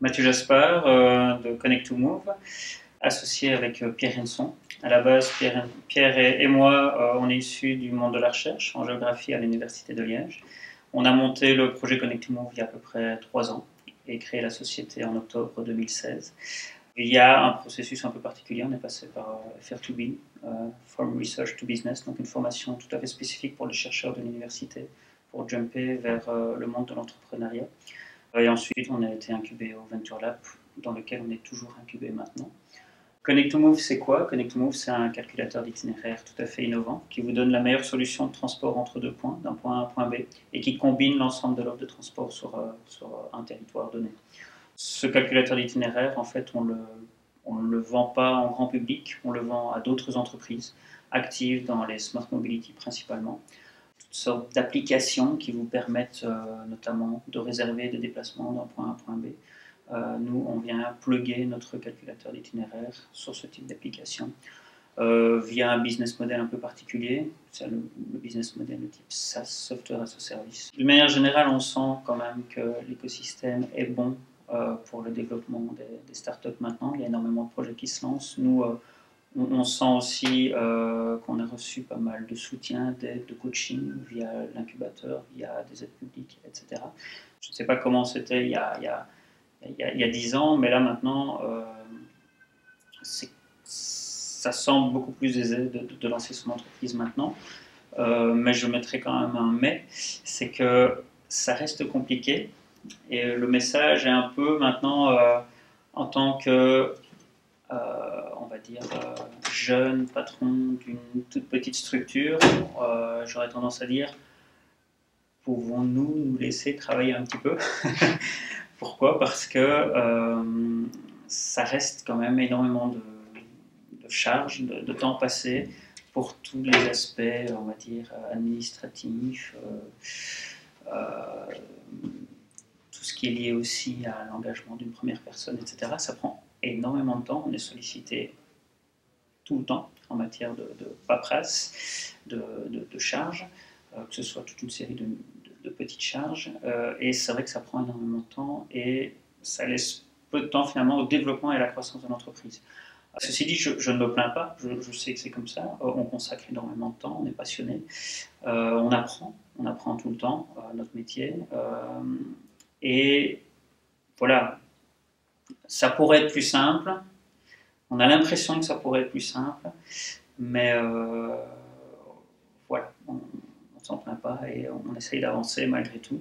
Mathieu Jaspard de Connect to Move, associé avec Pierre Henson. À la base, Pierre et moi, on est issus du monde de la recherche en géographie à l'Université de Liège. On a monté le projet Connect to Move il y a à peu près 3 ans et créé la société en octobre 2016. Il y a un processus un peu particulier, on est passé par FR2B, From Research to Business, donc une formation tout à fait spécifique pour les chercheurs de l'université pour jumper vers le monde de l'entrepreneuriat. Et ensuite, on a été incubé au Venture Lab, dans lequel on est toujours incubé maintenant. Connect to Move, c'est quoi? Connect to Move, c'est un calculateur d'itinéraire tout à fait innovant qui vous donne la meilleure solution de transport entre deux points, d'un point A à un point B, et qui combine l'ensemble de l'offre de transport sur un territoire donné. Ce calculateur d'itinéraire, en fait, on ne le vend pas en grand public, on le vend à d'autres entreprises actives dans les smart mobility principalement. Toutes sortes d'applications qui vous permettent notamment de réserver des déplacements d'un point A à un point B. Nous, on vient plugger notre calculateur d'itinéraire sur ce type d'application via un business model un peu particulier. C'est le business model de type SaaS, Software as a Service. De manière générale, on sent quand même que l'écosystème est bon pour le développement des startups maintenant. Il y a énormément de projets qui se lancent. Nous, on sent aussi qu'on a reçu pas mal de soutien, d'aide, de coaching via l'incubateur, via des aides publiques, etc. Je ne sais pas comment c'était il y a 10 ans, mais là maintenant, ça semble beaucoup plus aisé de lancer son entreprise maintenant. Mais je mettrai quand même un mais, c'est que ça reste compliqué. Et le message est un peu maintenant, en tant que, on va dire, jeune patron d'une toute petite structure, j'aurais tendance à dire, pouvons-nous nous laisser travailler un petit peu? Pourquoi? Parce que ça reste quand même énormément de charges, de temps passé pour tous les aspects, on va dire, administratifs, tout ce qui est lié aussi à l'engagement d'une première personne, etc. Ça prend énormément de temps, on est sollicité tout le temps en matière de paperasse, de charges, que ce soit toute une série de petites charges, et c'est vrai que ça prend énormément de temps et ça laisse peu de temps finalement au développement et à la croissance de l'entreprise. Ceci dit, je ne me plains pas, je sais que c'est comme ça, on consacre énormément de temps, on est passionné, on apprend tout le temps notre métier, et voilà, ça pourrait être plus simple, on a l'impression que ça pourrait être plus simple, mais voilà, on ne s'en plaint pas et on essaye d'avancer malgré tout.